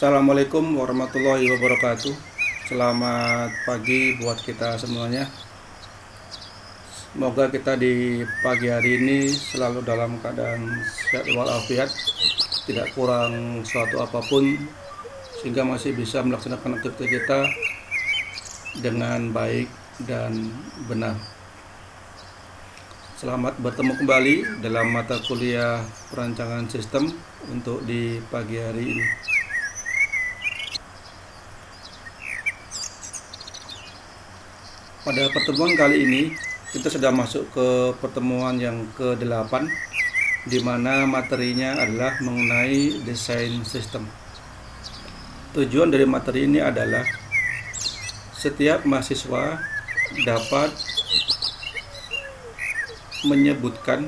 Assalamualaikum warahmatullahi wabarakatuh. Selamat pagi buat kita semuanya. Semoga kita di pagi hari ini selalu dalam keadaan sehat walafiat, tidak kurang suatu apapun, sehingga masih bisa melaksanakan aktivitas kita dengan baik dan benar. Selamat bertemu kembali dalam mata kuliah perancangan sistem untuk di pagi hari ini. Pada pertemuan kali ini, kita sudah masuk ke pertemuan yang ke-8, di mana materinya adalah mengenai desain sistem. Tujuan dari materi ini adalah setiap mahasiswa dapat menyebutkan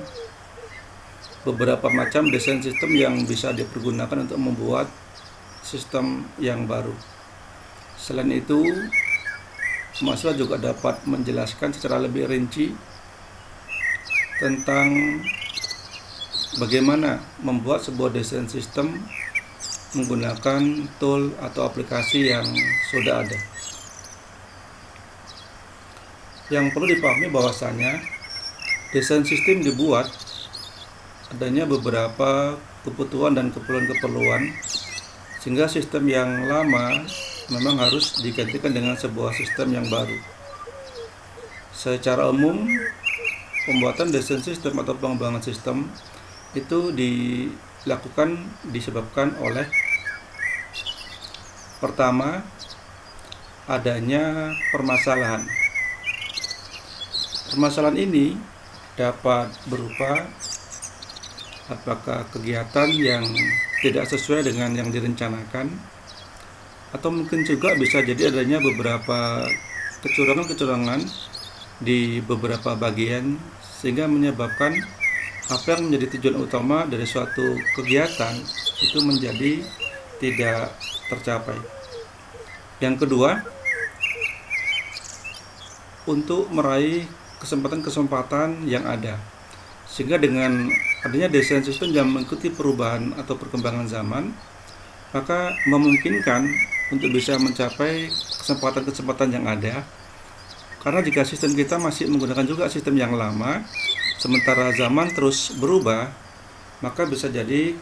beberapa macam desain sistem yang bisa dipergunakan untuk membuat sistem yang baru. Selain itu, mahasiswa juga dapat menjelaskan secara lebih rinci tentang bagaimana membuat sebuah desain sistem menggunakan tool atau aplikasi yang sudah ada. Yang perlu dipahami bahwasanya desain sistem dibuat adanya beberapa kebutuhan dan keperluan-keperluan, sehingga sistem yang lama memang harus digantikan dengan sebuah sistem yang baru. Secara umum, pembuatan desain sistem atau pengembangan sistem itu disebabkan oleh pertama, adanya permasalahan. Permasalahan ini dapat berupa apakah kegiatan yang tidak sesuai dengan yang direncanakan, atau mungkin juga bisa jadi adanya beberapa kecurangan-kecurangan di beberapa bagian, sehingga menyebabkan apa yang menjadi tujuan utama dari suatu kegiatan itu menjadi tidak tercapai. Yang kedua, untuk meraih kesempatan-kesempatan yang ada, sehingga dengan adanya desain sistem yang mengikuti perubahan atau perkembangan zaman, maka memungkinkan untuk bisa mencapai kesempatan-kesempatan yang ada. Karena jika sistem kita masih menggunakan juga sistem yang lama, sementara zaman terus berubah, maka bisa jadi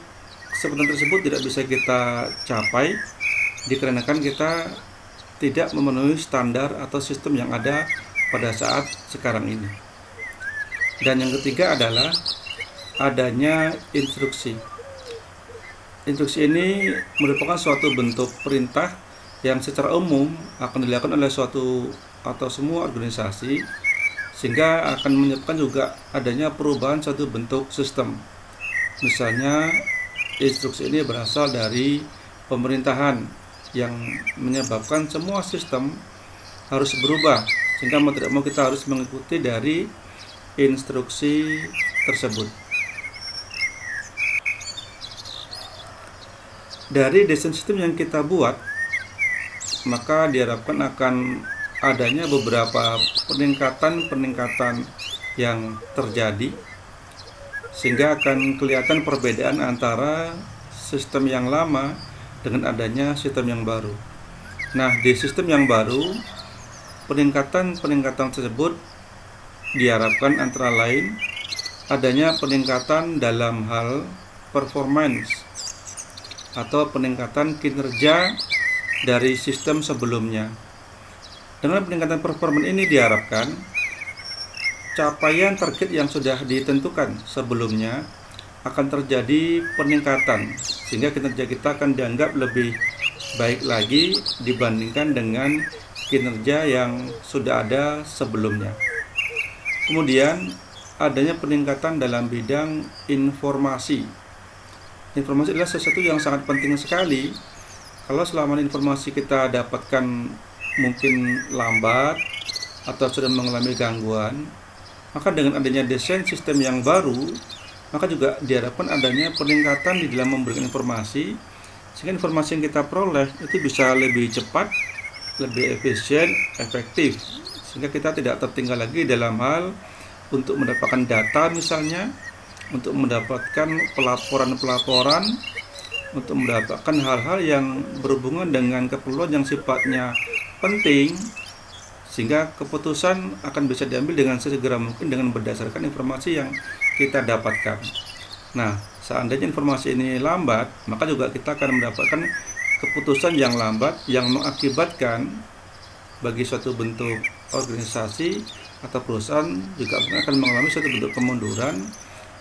kesempatan tersebut tidak bisa kita capai dikarenakan kita tidak memenuhi standar atau sistem yang ada pada saat sekarang ini. Dan yang ketiga adalah adanya instruksi. Instruksi ini merupakan suatu bentuk perintah yang secara umum akan dilakukan oleh suatu atau semua organisasi, sehingga akan menyebabkan juga adanya perubahan suatu bentuk sistem. Misalnya, instruksi ini berasal dari pemerintahan yang menyebabkan semua sistem harus berubah, sehingga mau tidak mau kita harus mengikuti dari instruksi tersebut. Dari desain sistem yang kita buat, maka diharapkan akan adanya beberapa peningkatan yang terjadi, sehingga akan kelihatan perbedaan antara sistem yang lama dengan adanya sistem yang baru. Nah, di sistem yang baru, peningkatan tersebut diharapkan antara lain adanya peningkatan dalam hal performance atau peningkatan kinerja dari sistem sebelumnya. Dengan peningkatan performa ini diharapkan capaian target yang sudah ditentukan sebelumnya akan terjadi peningkatan, sehingga kinerja kita akan dianggap lebih baik lagi dibandingkan dengan kinerja yang sudah ada sebelumnya. Kemudian adanya peningkatan dalam bidang informasi. Informasi adalah sesuatu yang sangat penting sekali. Kalau selama informasi kita dapatkan mungkin lambat atau sudah mengalami gangguan, maka dengan adanya desain sistem yang baru, maka juga diharapkan adanya peningkatan di dalam memberikan informasi, sehingga informasi yang kita peroleh itu bisa lebih cepat, lebih efisien, efektif, sehingga kita tidak tertinggal lagi dalam hal untuk mendapatkan data misalnya, untuk mendapatkan pelaporan untuk mendapatkan hal-hal yang berhubungan dengan keperluan yang sifatnya penting, sehingga keputusan akan bisa diambil dengan sesegera mungkin dengan berdasarkan informasi yang kita dapatkan. Nah, seandainya informasi ini lambat, maka juga kita akan mendapatkan keputusan yang lambat yang mengakibatkan bagi suatu bentuk organisasi atau perusahaan juga akan mengalami suatu bentuk kemunduran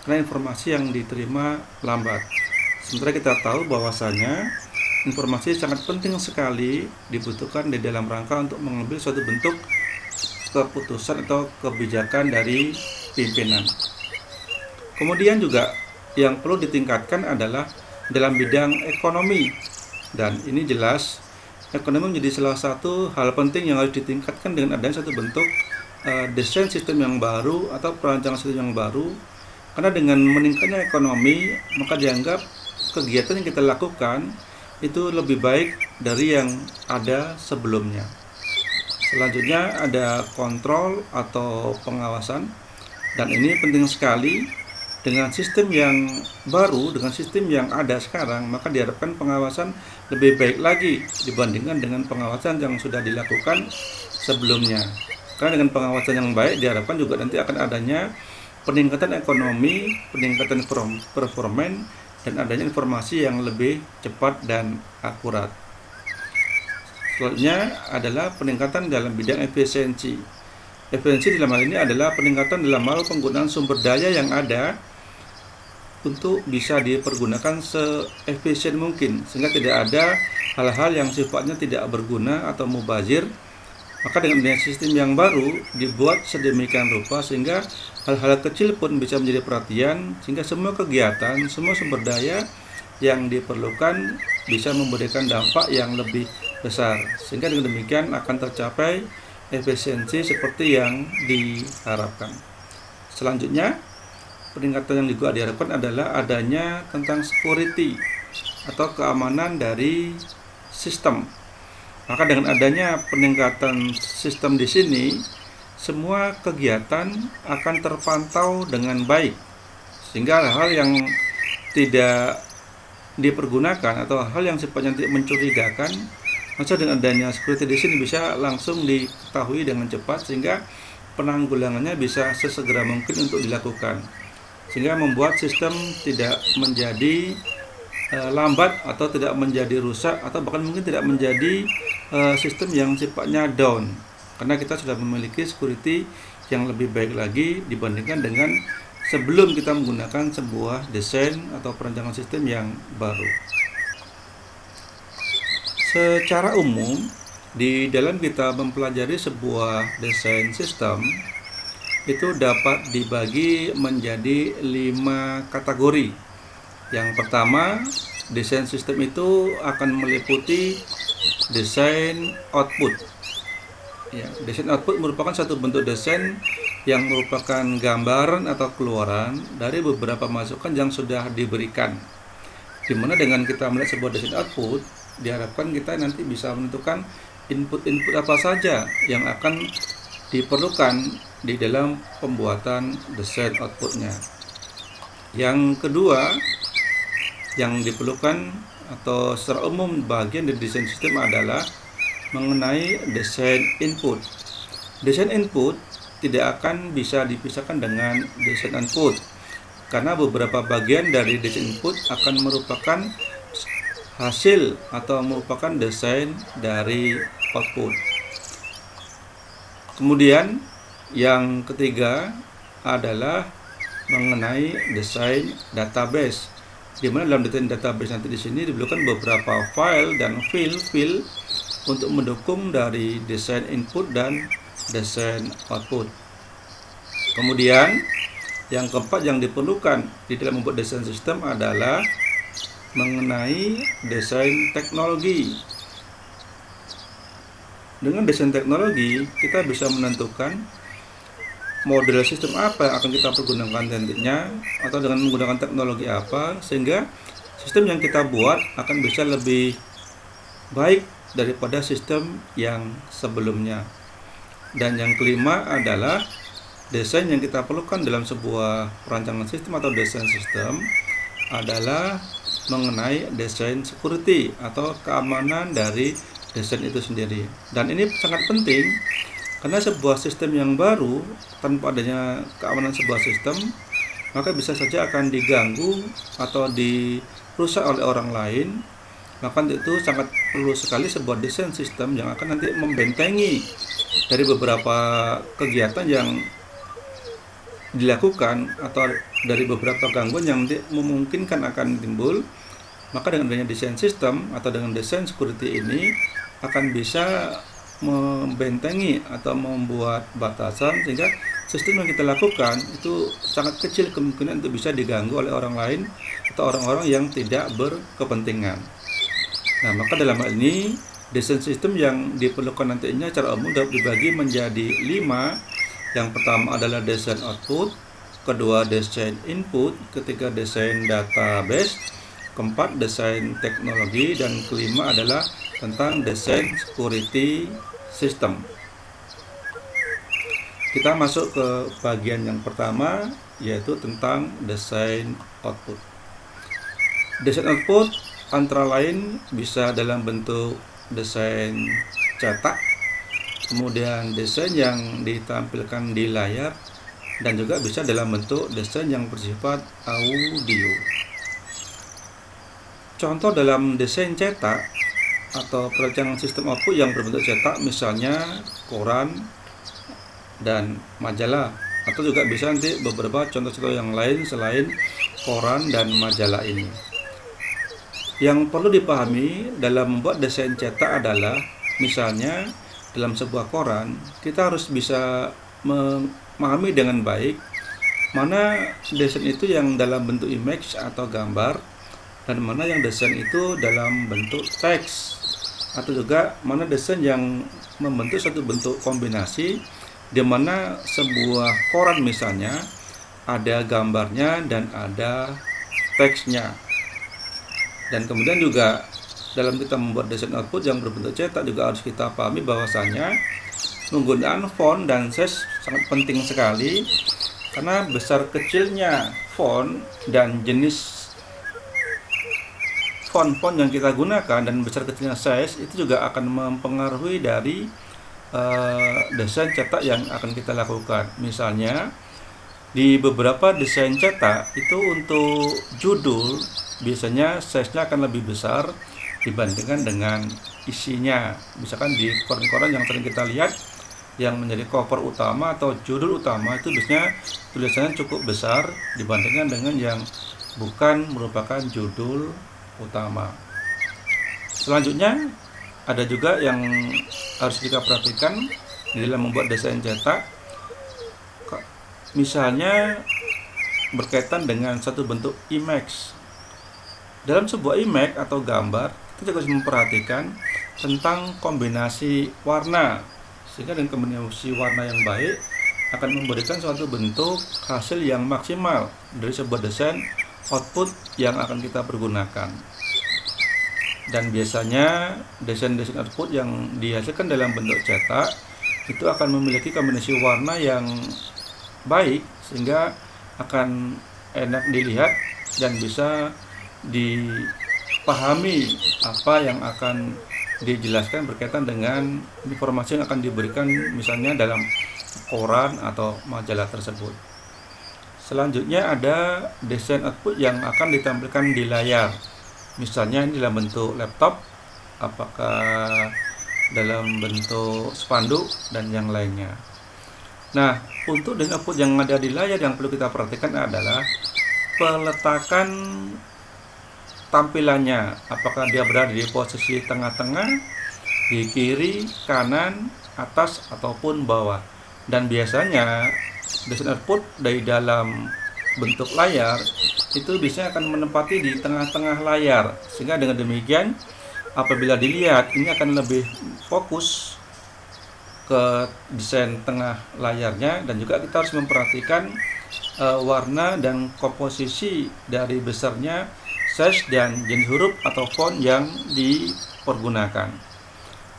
karena informasi yang diterima lambat. Sementara kita tahu bahwasanya informasi sangat penting sekali dibutuhkan di dalam rangka untuk mengambil suatu bentuk keputusan atau kebijakan dari pimpinan. Kemudian juga yang perlu ditingkatkan adalah dalam bidang ekonomi, dan ini jelas ekonomi menjadi salah satu hal penting yang harus ditingkatkan dengan adanya satu bentuk desain sistem yang baru atau perancangan sistem yang baru, karena dengan meningkatnya ekonomi maka dianggap kegiatan yang kita lakukan itu lebih baik dari yang ada sebelumnya. Selanjutnya ada kontrol atau pengawasan, dan ini penting sekali. Dengan sistem yang baru, dengan sistem yang ada sekarang, maka diharapkan pengawasan lebih baik lagi dibandingkan dengan pengawasan yang sudah dilakukan sebelumnya. Karena dengan pengawasan yang baik diharapkan juga nanti akan adanya peningkatan ekonomi, peningkatan performa, dan adanya informasi yang lebih cepat dan akurat. Selanjutnya adalah peningkatan dalam bidang efisiensi. Efisiensi dalam hal ini adalah peningkatan dalam hal penggunaan sumber daya yang ada untuk bisa dipergunakan seefisien mungkin, sehingga tidak ada hal-hal yang sifatnya tidak berguna atau mubazir. Maka dengan sistem yang baru dibuat sedemikian rupa sehingga hal-hal kecil pun bisa menjadi perhatian, sehingga semua kegiatan, semua sumber daya yang diperlukan bisa memberikan dampak yang lebih besar, sehingga dengan demikian akan tercapai efisiensi seperti yang diharapkan. Selanjutnya, peningkatan yang juga diharapkan adalah adanya tentang security atau keamanan dari sistem. Maka dengan adanya peningkatan sistem di sini, semua kegiatan akan terpantau dengan baik, sehingga hal-hal yang tidak dipergunakan atau hal yang sifatnya tidak mencurigakan, maka dengan adanya security di sini bisa langsung diketahui dengan cepat, sehingga penanggulangannya bisa sesegera mungkin untuk dilakukan, sehingga membuat sistem tidak menjadi lambat atau tidak menjadi rusak atau bahkan mungkin tidak menjadi sistem yang sifatnya down, karena kita sudah memiliki security yang lebih baik lagi dibandingkan dengan sebelum kita menggunakan sebuah desain atau perancangan sistem yang baru. Secara umum, di dalam kita mempelajari sebuah desain sistem itu dapat dibagi menjadi 5 kategori. Yang pertama, desain sistem itu akan meliputi desain output. Ya, desain output merupakan satu bentuk desain yang merupakan gambaran atau keluaran dari beberapa masukan yang sudah diberikan. Dimana dengan kita melihat sebuah desain output, diharapkan kita nanti bisa menentukan input-input apa saja yang akan diperlukan di dalam pembuatan desain outputnya. Yang kedua, yang diperlukan atau secara umum bagian dari desain sistem adalah mengenai desain input. Desain input tidak akan bisa dipisahkan dengan desain output, karena beberapa bagian dari desain input akan merupakan hasil atau merupakan desain dari output. Kemudian yang ketiga adalah mengenai desain database, di mana dalam desain database nanti di sini diperlukan beberapa file dan field untuk mendukung dari desain input dan desain output. Kemudian yang keempat yang diperlukan di dalam membuat desain sistem adalah mengenai desain teknologi. Dengan desain teknologi kita bisa menentukan model sistem apa yang akan kita pergunakan nantinya, atau dengan menggunakan teknologi apa, sehingga sistem yang kita buat akan bisa lebih baik daripada sistem yang sebelumnya. Dan yang kelima adalah desain yang kita perlukan dalam sebuah perancangan sistem atau desain sistem adalah mengenai desain security atau keamanan dari desain itu sendiri. Dan ini sangat penting karena sebuah sistem yang baru tanpa adanya keamanan sebuah sistem, maka bisa saja akan diganggu atau dirusak oleh orang lain. Maka itu sangat perlu sekali sebuah desain sistem yang akan nanti membentengi dari beberapa kegiatan yang dilakukan atau dari beberapa gangguan yang nanti memungkinkan akan timbul. Maka dengan adanya desain sistem atau dengan desain security ini akan bisa membentengi atau membuat batasan sehingga sistem yang kita lakukan itu sangat kecil kemungkinan untuk bisa diganggu oleh orang lain atau orang-orang yang tidak berkepentingan. Nah, maka dalam hal ini desain sistem yang diperlukan nantinya secara umum dapat dibagi menjadi 5. Yang pertama adalah desain output, kedua desain input, ketiga desain database, keempat desain teknologi, dan kelima adalah tentang desain security system. Kita masuk ke bagian yang pertama, yaitu tentang desain output. Desain output antara lain bisa dalam bentuk desain cetak, kemudian desain yang ditampilkan di layar, dan juga bisa dalam bentuk desain yang bersifat audio. Contoh dalam desain cetak atau perancangan sistem output yang berbentuk cetak, misalnya koran dan majalah, atau juga bisa nanti beberapa contoh-contoh yang lain selain koran dan majalah ini. Yang perlu dipahami dalam membuat desain cetak adalah, misalnya dalam sebuah koran, kita harus bisa memahami dengan baik mana desain itu yang dalam bentuk image atau gambar, dan mana yang desain itu dalam bentuk teks, atau juga mana desain yang membentuk satu bentuk kombinasi di mana sebuah koran misalnya ada gambarnya dan ada teksnya. Dan kemudian juga dalam kita membuat desain output yang berbentuk cetak juga harus kita pahami bahwasanya penggunaan font dan size sangat penting sekali, karena besar kecilnya font dan jenis font-font yang kita gunakan dan besar kecilnya size itu juga akan mempengaruhi dari desain cetak yang akan kita lakukan. Misalnya di beberapa desain cetak itu untuk judul biasanya size-nya akan lebih besar dibandingkan dengan isinya. Misalkan di koran-koran yang sering kita lihat yang menjadi cover utama atau judul utama itu biasanya tulisannya cukup besar dibandingkan dengan yang bukan merupakan judul utama. Selanjutnya ada juga yang harus kita perhatikan di dalam membuat desain cetak, misalnya berkaitan dengan satu bentuk image. Dalam sebuah image atau gambar, kita juga harus memperhatikan tentang kombinasi warna, sehingga dengan kombinasi warna yang baik akan memberikan suatu bentuk hasil yang maksimal dari sebuah desain output yang akan kita pergunakan. Dan biasanya desain-desain output yang dihasilkan dalam bentuk cetak itu akan memiliki kombinasi warna yang baik sehingga akan enak dilihat dan bisa dipahami apa yang akan dijelaskan berkaitan dengan informasi yang akan diberikan misalnya dalam koran atau majalah tersebut. Selanjutnya ada desain output yang akan ditampilkan di layar. Misalnya ini dalam bentuk laptop, apakah dalam bentuk spanduk dan yang lainnya. Nah, untuk desain output yang ada di layar yang perlu kita perhatikan adalah peletakan tampilannya, apakah dia berada di posisi tengah-tengah, di kiri, kanan, atas, ataupun bawah. Dan biasanya desain output dari dalam bentuk layar itu biasanya akan menempati di tengah-tengah layar, sehingga dengan demikian apabila dilihat ini akan lebih fokus ke desain tengah layarnya. Dan juga kita harus memperhatikan warna dan komposisi dari besarnya size dan jenis huruf atau font yang dipergunakan.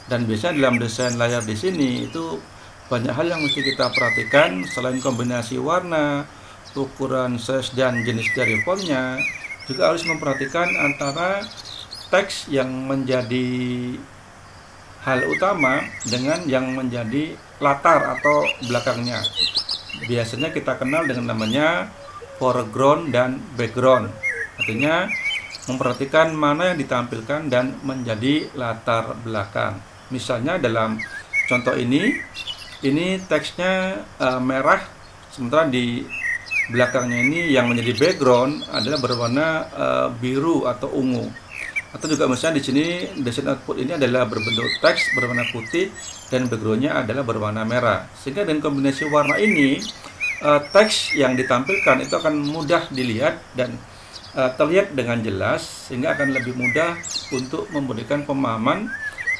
Dan biasanya dalam desain layar di sini itu banyak hal yang mesti kita perhatikan. Selain kombinasi warna, ukuran size dan jenis dari fontnya, juga harus memperhatikan antara teks yang menjadi hal utama dengan yang menjadi latar atau belakangnya. Biasanya kita kenal dengan namanya foreground dan background. Artinya memperhatikan mana yang ditampilkan dan menjadi latar belakang. Misalnya dalam contoh ini teksnya merah, sementara di belakangnya ini yang menjadi background adalah berwarna biru atau ungu. Atau juga misalnya di sini desain output ini adalah berbentuk teks berwarna putih dan backgroundnya adalah berwarna merah. Sehingga dengan kombinasi warna ini teks yang ditampilkan itu akan mudah dilihat dan terlihat dengan jelas, sehingga akan lebih mudah untuk memberikan pemahaman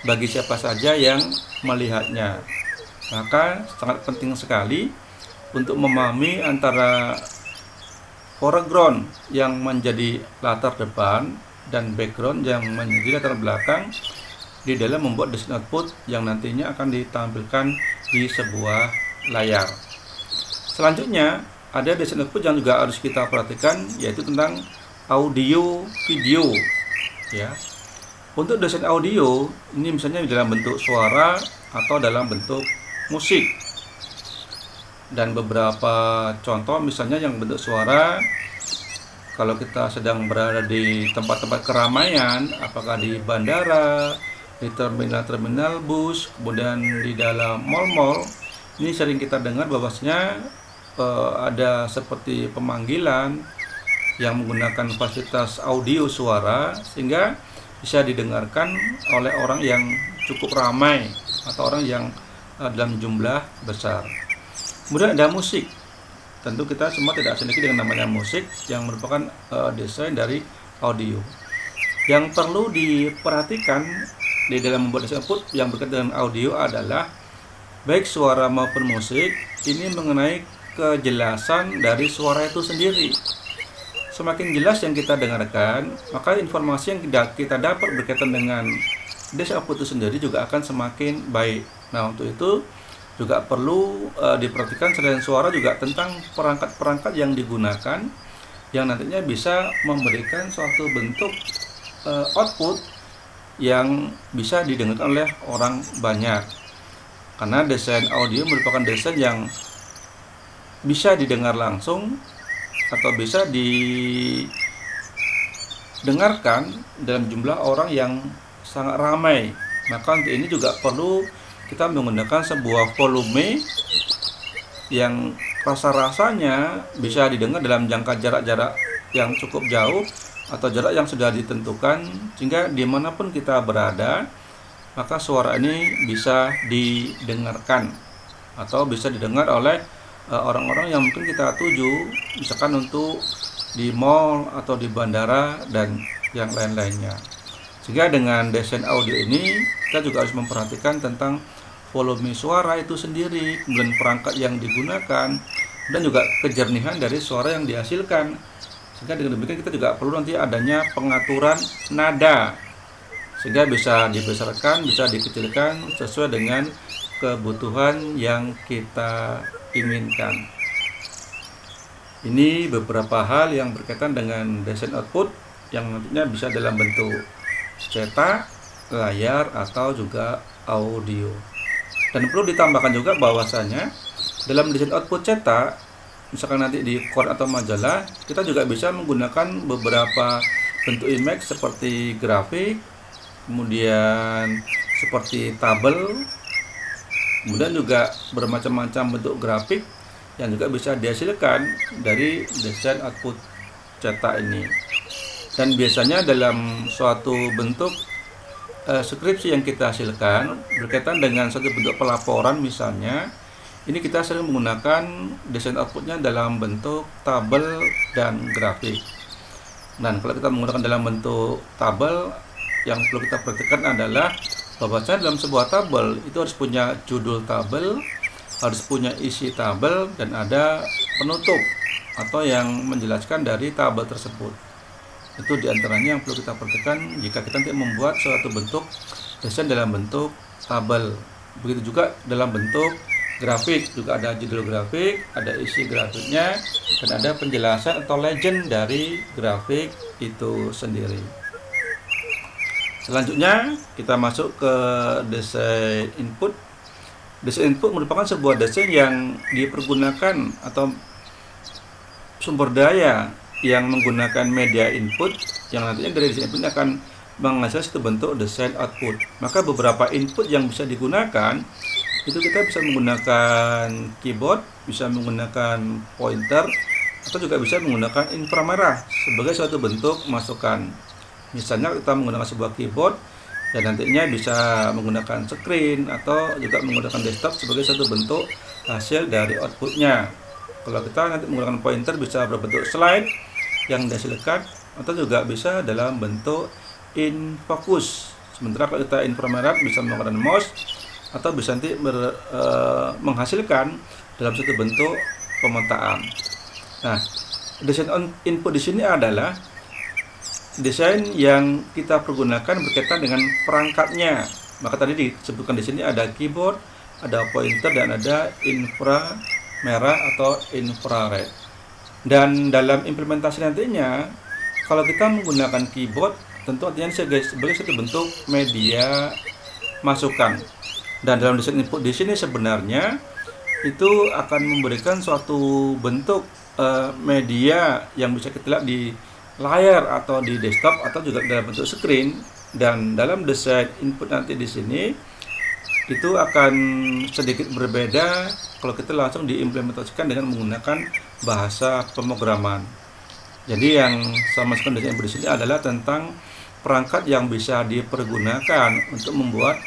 bagi siapa saja yang melihatnya. Maka sangat penting sekali untuk memahami antara foreground yang menjadi latar depan dan background yang menjadi latar belakang di dalam membuat desain output yang nantinya akan ditampilkan di sebuah layar. Selanjutnya ada desain output yang juga harus kita perhatikan, yaitu tentang audio video ya. Untuk desain audio ini misalnya dalam bentuk suara atau dalam bentuk musik. Dan beberapa contoh misalnya yang bentuk suara, kalau kita sedang berada di tempat-tempat keramaian, apakah di bandara, di terminal-terminal bus, kemudian di dalam mal-mal, ini sering kita dengar bahwasanya ada seperti pemanggilan yang menggunakan fasilitas audio suara, sehingga bisa didengarkan oleh orang yang cukup ramai atau orang yang dalam jumlah besar. Kemudian ada musik. Tentu kita semua tidak asing lagi dengan namanya musik yang merupakan desain dari audio. Yang perlu diperhatikan di dalam membuat desain output yang berkaitan dengan audio adalah baik suara maupun musik ini mengenai kejelasan dari suara itu sendiri. Semakin jelas yang kita dengarkan, maka informasi yang kita dapat berkaitan dengan desain output itu sendiri juga akan semakin baik. Nah, untuk itu juga perlu diperhatikan selain suara juga tentang perangkat-perangkat yang digunakan yang nantinya bisa memberikan suatu bentuk output yang bisa didengarkan oleh orang banyak. Karena desain audio merupakan desain yang bisa didengar langsung atau bisa didengarkan dalam jumlah orang yang sangat ramai. Maka untuk ini juga perlu kita menggunakan sebuah volume yang rasa-rasanya bisa didengar dalam jangka jarak-jarak yang cukup jauh atau jarak yang sudah ditentukan, sehingga dimanapun kita berada maka suara ini bisa didengarkan atau bisa didengar oleh orang-orang yang mungkin kita tuju, misalkan untuk di mall atau di bandara dan yang lain-lainnya. Sehingga dengan desain audio ini kita juga harus memperhatikan tentang volume suara itu sendiri, kemudian perangkat yang digunakan, dan juga kejernihan dari suara yang dihasilkan. Sehingga dengan demikian kita juga perlu nanti adanya pengaturan nada, sehingga bisa dibesarkan, bisa dikecilkan sesuai dengan kebutuhan yang kita inginkan. Ini beberapa hal yang berkaitan dengan desain output yang nantinya bisa dalam bentuk cetak, layar, atau juga audio. Dan perlu ditambahkan juga bahwasanya dalam desain output cetak, misalkan nanti di koran atau majalah, kita juga bisa menggunakan beberapa bentuk image seperti grafik, kemudian seperti tabel, kemudian juga bermacam-macam bentuk grafik yang juga bisa dihasilkan dari desain output cetak ini. Dan biasanya dalam suatu bentuk skripsi yang kita hasilkan berkaitan dengan suatu bentuk pelaporan misalnya, ini kita sering menggunakan desain outputnya dalam bentuk tabel dan grafik. Dan kalau kita menggunakan dalam bentuk tabel, yang perlu kita perhatikan adalah bahwasanya dalam sebuah tabel itu harus punya judul tabel, harus punya isi tabel, dan ada penutup atau yang menjelaskan dari tabel tersebut. Itu diantaranya yang perlu kita perhatikan jika kita nanti membuat suatu bentuk desain dalam bentuk tabel. Begitu juga dalam bentuk grafik, juga ada judul grafik, ada isi grafiknya, dan ada penjelasan atau legend dari grafik itu sendiri. Selanjutnya kita masuk ke desain input. Desain input merupakan sebuah desain yang dipergunakan atau sumber daya yang menggunakan media input, yang nantinya dari desain input akan menghasilkan satu bentuk desain output. Maka beberapa input yang bisa digunakan itu kita bisa menggunakan keyboard, bisa menggunakan pointer, atau juga bisa menggunakan inframerah sebagai suatu bentuk masukan. Misalnya kita menggunakan sebuah keyboard dan nantinya bisa menggunakan screen atau juga menggunakan desktop sebagai satu bentuk hasil dari outputnya. Kalau kita nanti menggunakan pointer bisa berbentuk slide yang dihasilkan, atau juga bisa dalam bentuk in focus. Sementara kalau kita inframerah bisa menggunakan mouse, atau bisa nanti menghasilkan dalam satu bentuk pemetaan. Nah, desain input di sini adalah desain yang kita pergunakan berkaitan dengan perangkatnya. Maka tadi disebutkan di sini ada keyboard, ada pointer, dan ada inframerah atau infrared. Dan dalam implementasi nantinya, kalau kita menggunakan keyboard, tentu artinya sebagai satu bentuk media masukan. Dan dalam desain input di sini sebenarnya itu akan memberikan suatu bentuk media yang bisa kita lihat di layar atau di desktop atau juga dalam bentuk screen. Dan dalam desain input nanti di sini itu akan sedikit berbeda kalau kita langsung diimplementasikan dengan menggunakan bahasa pemrograman. Jadi yang saya masukkan desain input di sini adalah tentang perangkat yang bisa dipergunakan untuk membuat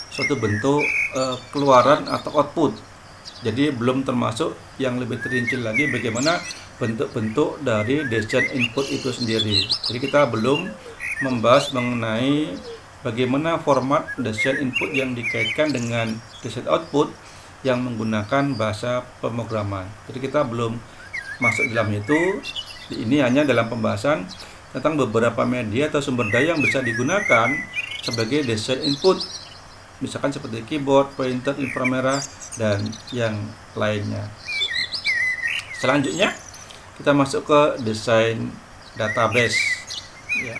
suatu bentuk keluaran atau output. Jadi belum termasuk yang lebih terinci lagi bagaimana bentuk-bentuk dari desain input itu sendiri. Jadi kita belum membahas mengenai bagaimana format desain input yang dikaitkan dengan desain output yang menggunakan bahasa pemrograman. Jadi kita belum masuk dalam itu. Ini hanya dalam pembahasan tentang beberapa media atau sumber daya yang bisa digunakan sebagai desain input. Misalkan seperti keyboard, pointer, inframerah, dan yang lainnya. Selanjutnya kita masuk ke desain database. Ya.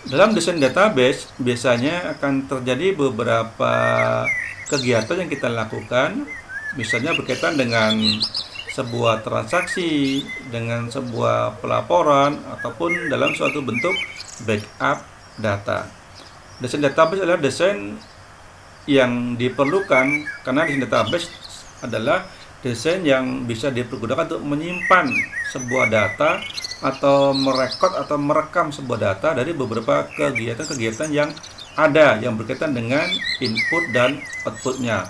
Dalam desain database biasanya akan terjadi beberapa kegiatan yang kita lakukan, misalnya berkaitan dengan sebuah transaksi, dengan sebuah pelaporan, ataupun dalam suatu bentuk backup data. Desain database adalah desain yang diperlukan karena desain database adalah desain yang bisa dipergunakan untuk menyimpan sebuah data atau merekod atau merekam sebuah data dari beberapa kegiatan-kegiatan yang ada yang berkaitan dengan input dan outputnya.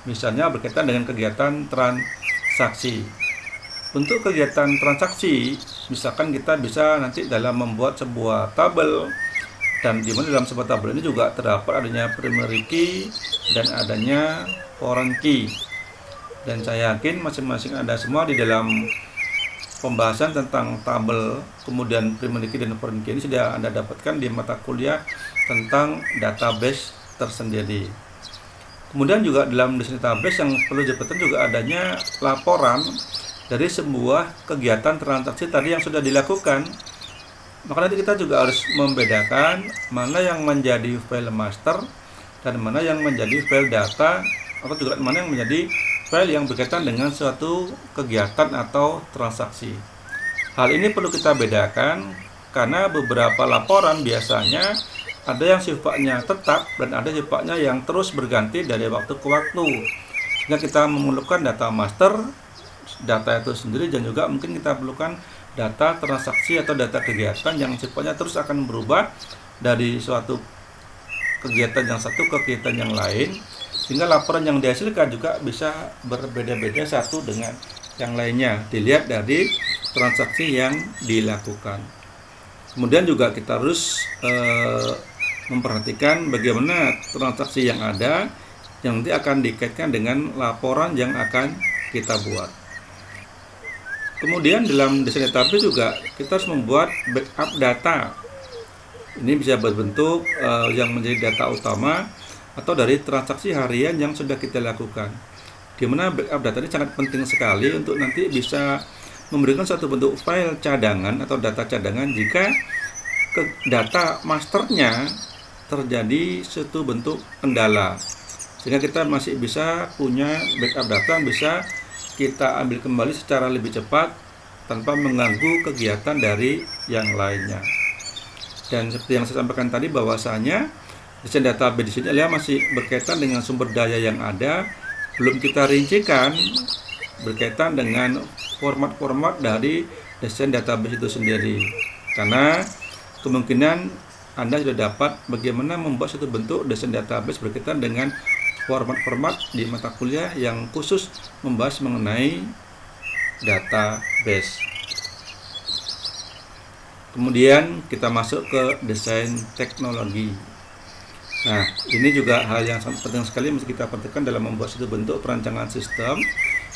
Misalnya berkaitan dengan kegiatan transaksi. Untuk kegiatan transaksi, misalkan kita bisa nanti dalam membuat sebuah tabel, dan di mana dalam sebuah tabel ini juga terdapat adanya primary key dan adanya foreign key. Dan saya yakin masing-masing ada semua di dalam pembahasan tentang tabel, kemudian primary key dan foreign key ini sudah Anda dapatkan di mata kuliah tentang database tersendiri. Kemudian juga dalam desain database yang perlu dipetakan juga adanya laporan dari sebuah kegiatan transaksi tadi yang sudah dilakukan. Maka nanti kita juga harus membedakan mana yang menjadi file master dan mana yang menjadi file data, atau juga mana yang menjadi file yang berkaitan dengan suatu kegiatan atau transaksi. Hal ini perlu kita bedakan karena beberapa laporan biasanya ada yang sifatnya tetap dan ada sifatnya yang terus berganti dari waktu ke waktu. Sehingga kita memerlukan data master, data itu sendiri, dan juga mungkin kita perlukan data transaksi atau data kegiatan yang sifatnya terus akan berubah dari suatu kegiatan yang satu ke kegiatan yang lain, sehingga laporan yang dihasilkan juga bisa berbeda-beda satu dengan yang lainnya dilihat dari transaksi yang dilakukan. Kemudian juga kita harus memperhatikan bagaimana transaksi yang ada yang nanti akan dikaitkan dengan laporan yang akan kita buat. Kemudian dalam desain database juga kita harus membuat backup data. Ini bisa berbentuk yang menjadi data utama atau dari transaksi harian yang sudah kita lakukan. Di mana backup data ini sangat penting sekali untuk nanti bisa memberikan satu bentuk file cadangan atau data cadangan jika data masternya terjadi suatu bentuk kendala, sehingga kita masih bisa punya backup data yang bisa kita ambil kembali secara lebih cepat tanpa mengganggu kegiatan dari yang lainnya. Dan seperti yang saya sampaikan tadi, bahwasanya desain database di sini adalah masih berkaitan dengan sumber daya yang ada, belum kita rincikan berkaitan dengan format-format dari desain database itu sendiri. Karena kemungkinan Anda sudah dapat bagaimana membuat satu bentuk desain database berkaitan dengan format-format di mata kuliah yang khusus membahas mengenai database. Kemudian kita masuk ke desain teknologi. Nah, ini juga hal yang sangat penting sekali mesti kita perhatikan dalam membuat suatu bentuk perancangan sistem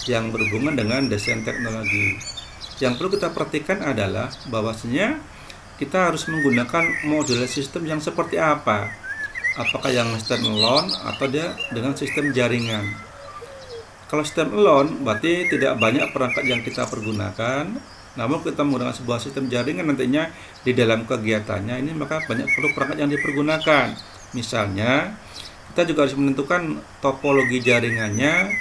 yang berhubungan dengan desain teknologi. Yang perlu kita perhatikan adalah bahwasanya kita harus menggunakan model sistem yang seperti apa. Apakah yang standalone atau dia dengan sistem jaringan. Kalau sistem alone berarti tidak banyak perangkat yang kita pergunakan. Namun kita menggunakan sebuah sistem jaringan nantinya di dalam kegiatannya ini, maka banyak perlu perangkat yang dipergunakan. Misalnya, kita juga harus menentukan topologi jaringannya,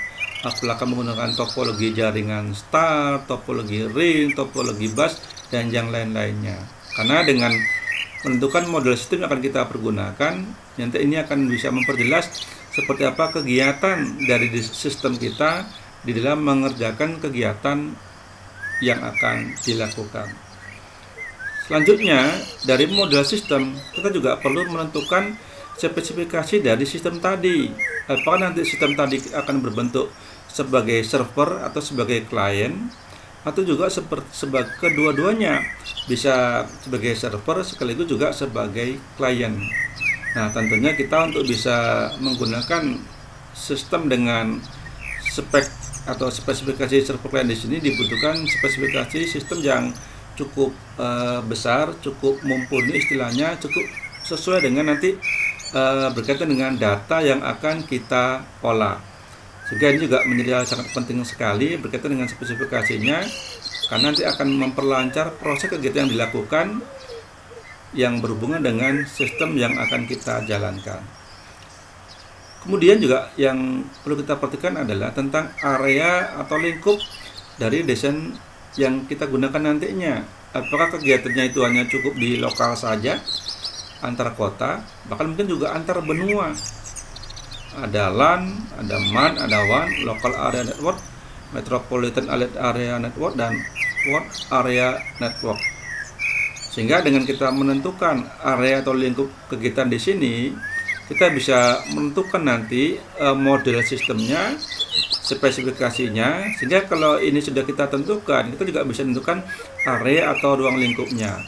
apakah menggunakan topologi jaringan star, topologi ring, topologi bus, dan yang lain-lainnya. Karena dengan menentukan model sistem yang akan kita pergunakan, nanti ini akan bisa memperjelas seperti apa kegiatan dari sistem kita di dalam mengerjakan kegiatan yang akan dilakukan. Selanjutnya, dari model sistem, kita juga perlu menentukan spesifikasi dari sistem tadi. Apakah nanti sistem tadi akan berbentuk sebagai server atau sebagai klien, atau juga sebagai kedua-duanya, bisa sebagai server sekaligus juga sebagai klien. Nah, tentunya kita untuk bisa menggunakan sistem dengan spek atau spesifikasi server klien di sini dibutuhkan spesifikasi sistem yang cukup besar, cukup mumpuni, istilahnya cukup sesuai dengan nanti berkaitan dengan data yang akan kita olah. Sehingga ini juga menjadi hal sangat penting sekali berkaitan dengan spesifikasinya, karena nanti akan memperlancar proses kegiatan yang dilakukan yang berhubungan dengan sistem yang akan kita jalankan. Kemudian juga yang perlu kita perhatikan adalah tentang area atau lingkup dari desain yang kita gunakan nantinya. Apakah kegiatannya itu hanya cukup di lokal saja, antar kota, bahkan mungkin juga antar benua. Ada LAN, ada MAN, ada WAN, Local Area Network, Metropolitan Area Network, dan World Area Network. Sehingga dengan kita menentukan area atau lingkup kegiatan di sini, kita bisa menentukan nanti model sistemnya, spesifikasinya, sehingga kalau ini sudah kita tentukan, kita juga bisa menentukan area atau ruang lingkupnya.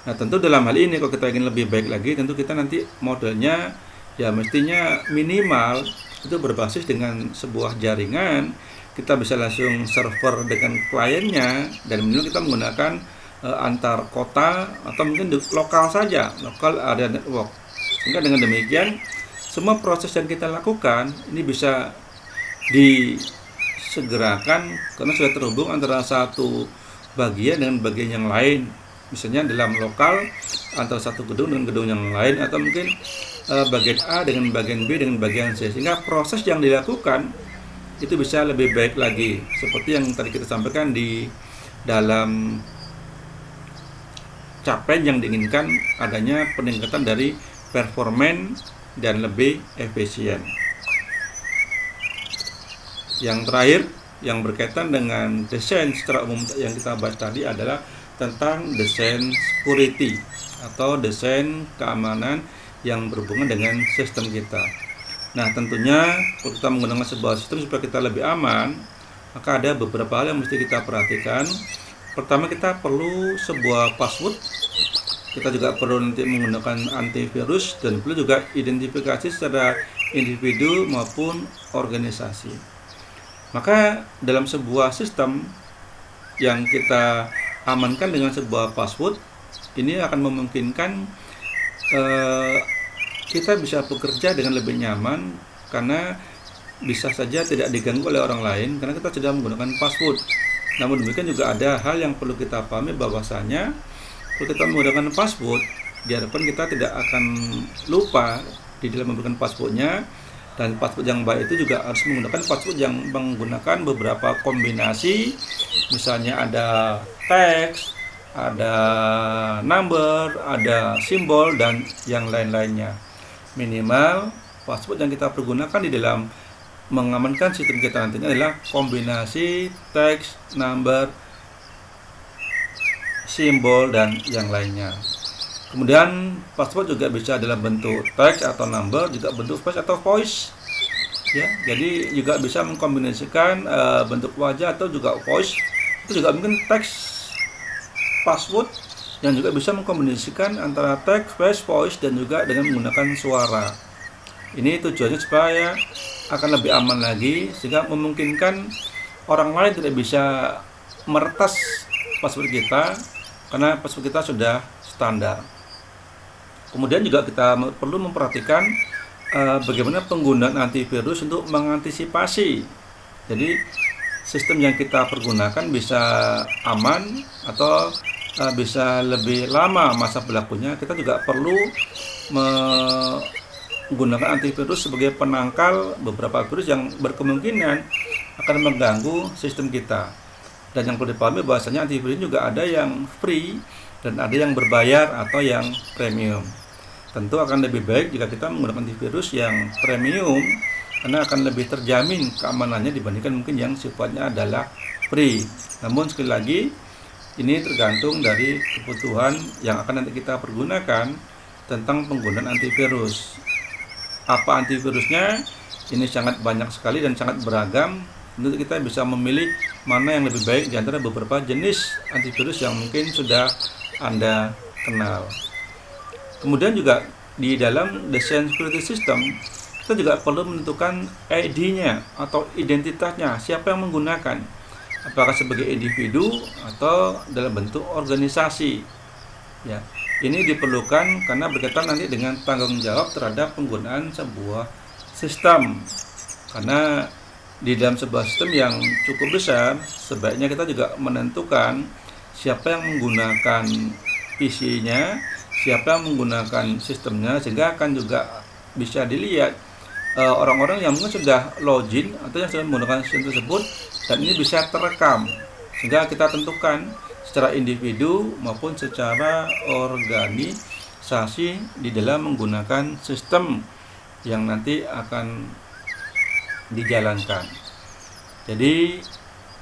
Nah, tentu dalam hal ini kalau kita ingin lebih baik lagi, tentu kita nanti modelnya ya mestinya minimal itu berbasis dengan sebuah jaringan. Kita bisa langsung server dengan kliennya, dan minimal kita menggunakan antar kota atau mungkin lokal saja, local area network. Sehingga dengan demikian semua proses yang kita lakukan ini bisa disegerakan karena sudah terhubung antara satu bagian dengan bagian yang lain. Misalnya dalam lokal antara satu gedung dengan gedung yang lain, atau mungkin bagian A dengan bagian B dengan bagian C, sehingga proses yang dilakukan itu bisa lebih baik lagi, seperti yang tadi kita sampaikan di dalam capaian yang diinginkan, adanya peningkatan dari performan dan lebih efisien. Yang terakhir yang berkaitan dengan desain secara umum yang kita bahas tadi adalah tentang desain security atau desain keamanan yang berhubungan dengan sistem kita. Nah, tentunya kalau kita menggunakan sebuah sistem supaya kita lebih aman, maka ada beberapa hal yang mesti kita perhatikan. Pertama, kita perlu sebuah password. Kita juga perlu nanti menggunakan antivirus, dan perlu juga identifikasi secara individu maupun organisasi. Maka dalam sebuah sistem yang kita amankan dengan sebuah password, ini akan memungkinkan kita bisa bekerja dengan lebih nyaman karena bisa saja tidak diganggu oleh orang lain karena kita sudah menggunakan password. Namun demikian juga ada hal yang perlu kita pahami bahwasanya kalau kita menggunakan password, diharapkan kita tidak akan lupa di dalam memberikan passwordnya, dan password yang baik itu juga harus menggunakan password yang menggunakan beberapa kombinasi, misalnya ada teks, ada number, ada simbol, dan yang lain-lainnya. Minimal password yang kita pergunakan di dalam mengamankan sistem kita nantinya adalah kombinasi teks, number, simbol, dan yang lainnya. Kemudian password juga bisa dalam bentuk teks atau number, juga bentuk face atau voice. Ya, jadi juga bisa mengkombinasikan bentuk wajah atau juga voice. Itu juga mungkin teks password yang juga bisa mengkombinasikan antara teks, face, voice, dan juga dengan menggunakan suara. Ini tujuannya supaya akan lebih aman lagi, sehingga memungkinkan orang lain tidak bisa meretas password kita karena password kita sudah standar. Kemudian juga kita perlu memperhatikan bagaimana penggunaan antivirus untuk mengantisipasi. Jadi sistem yang kita pergunakan bisa aman atau bisa lebih lama masa berlakunya. Kita juga perlu menggunakan antivirus sebagai penangkal beberapa virus yang berkemungkinan akan mengganggu sistem kita. Dan yang perlu dipahami bahwasanya antivirus juga ada yang free dan ada yang berbayar atau yang premium. Tentu akan lebih baik jika kita menggunakan antivirus yang premium karena akan lebih terjamin keamanannya dibandingkan mungkin yang sifatnya adalah free. Namun sekali lagi ini tergantung dari kebutuhan yang akan nanti kita pergunakan tentang penggunaan antivirus. Apa antivirusnya? Ini sangat banyak sekali dan sangat beragam. Tentu kita bisa memilih mana yang lebih baik di antara beberapa jenis antivirus yang mungkin sudah Anda kenal. Kemudian juga di dalam desain security system kita juga perlu menentukan ID-nya atau identitasnya, siapa yang menggunakan, apakah sebagai individu atau dalam bentuk organisasi. Ya, ini diperlukan karena berkaitan nanti dengan tanggung jawab terhadap penggunaan sebuah sistem. Karena di dalam sebuah sistem yang cukup besar, sebaiknya kita juga menentukan siapa yang menggunakan PC-nya, siapa yang menggunakan sistemnya, sehingga akan juga bisa dilihat orang-orang yang mungkin sudah login atau yang sudah menggunakan sistem tersebut, dan ini bisa terekam, sehingga kita tentukan secara individu maupun secara organisasi di dalam menggunakan sistem yang nanti akan dijalankan. Jadi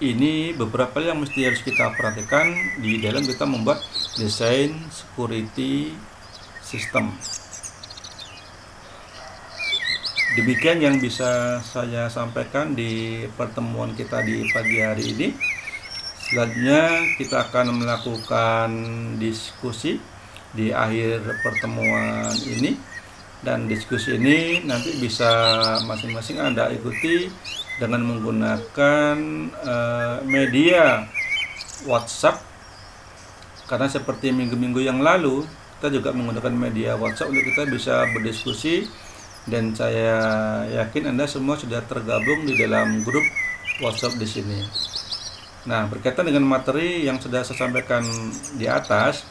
ini beberapa yang mesti harus kita perhatikan di dalam kita membuat desain security system. Demikian yang bisa saya sampaikan di pertemuan kita di pagi hari ini. Selanjutnya kita akan melakukan diskusi di akhir pertemuan ini, dan diskusi ini nanti bisa masing-masing Anda ikuti dengan menggunakan media WhatsApp, karena seperti minggu-minggu yang lalu kita juga menggunakan media WhatsApp untuk kita bisa berdiskusi, dan saya yakin Anda semua sudah tergabung di dalam grup WhatsApp di sini. Nah, berkaitan dengan materi yang sudah saya sampaikan di atas,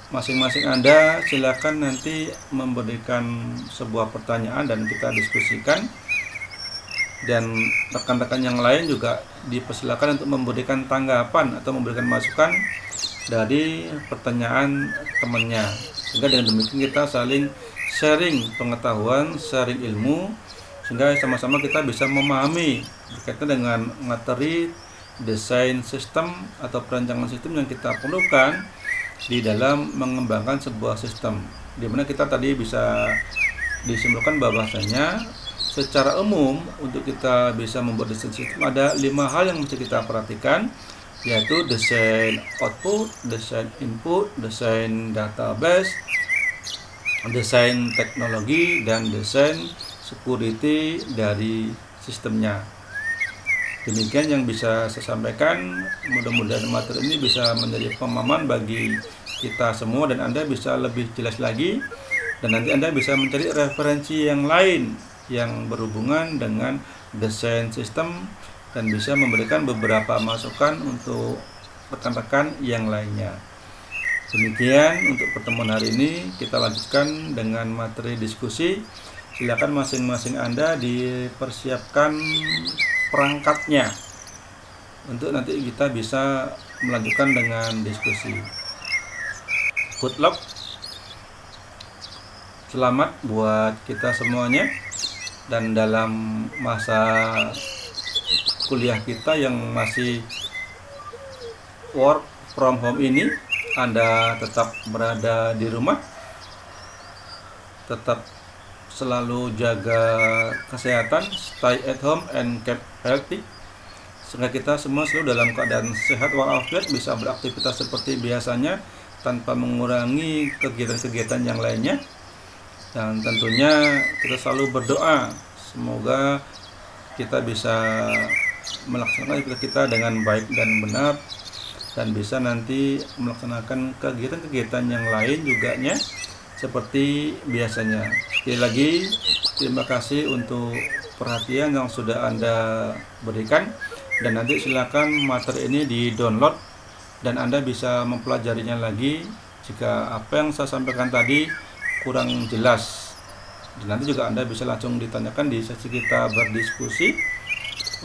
masing-masing Anda silakan nanti memberikan sebuah pertanyaan dan kita diskusikan, dan rekan-rekan yang lain juga dipersilakan untuk memberikan tanggapan atau memberikan masukan dari pertanyaan temannya, sehingga dengan demikian kita saling sharing pengetahuan, sharing ilmu, sehingga sama-sama kita bisa memahami berkaitan dengan materi desain sistem atau perancangan sistem yang kita perlukan di dalam mengembangkan sebuah sistem, di mana kita tadi bisa disimpulkan bahwasanya secara umum untuk kita bisa membuat desain sistem ada 5 hal yang mesti kita perhatikan, yaitu desain output, desain input, desain database, desain teknologi, dan desain security dari sistemnya. Demikian yang bisa saya sampaikan. Mudah-mudahan materi ini bisa menjadi pemahaman bagi kita semua dan Anda bisa lebih jelas lagi Dan nanti Anda bisa mencari referensi yang lain yang berhubungan dengan desain sistem dan bisa memberikan beberapa masukan untuk rekan-rekan yang lainnya. Demikian untuk pertemuan hari ini, kita lanjutkan dengan materi diskusi. Silakan masing-masing Anda dipersiapkan perangkatnya untuk nanti kita bisa melanjutkan dengan diskusi. Good luck. Selamat buat kita semuanya, dan dalam masa kuliah kita yang masih work from home ini, Anda tetap berada di rumah, tetap selalu jaga kesehatan, stay at home and keep healthy, sehingga kita semua selalu dalam keadaan sehat walafiat, bisa beraktivitas seperti biasanya tanpa mengurangi kegiatan-kegiatan yang lainnya. Dan tentunya kita selalu berdoa semoga kita bisa melaksanakan ibadah kita dengan baik dan benar, dan bisa nanti melaksanakan kegiatan-kegiatan yang lain juga seperti biasanya. Sekali lagi terima kasih untuk perhatian yang sudah Anda berikan, dan nanti silakan materi ini di-download dan Anda bisa mempelajarinya lagi jika apa yang saya sampaikan tadi kurang jelas. Dan nanti juga Anda bisa langsung ditanyakan di sesi kita berdiskusi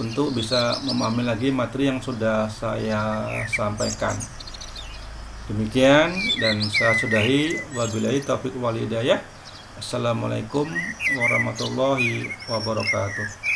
untuk bisa memahami lagi materi yang sudah saya sampaikan. Demikian, dan saya sudahi. Wabillahi taufiq wal hidayah. Assalamualaikum warahmatullahi wabarakatuh.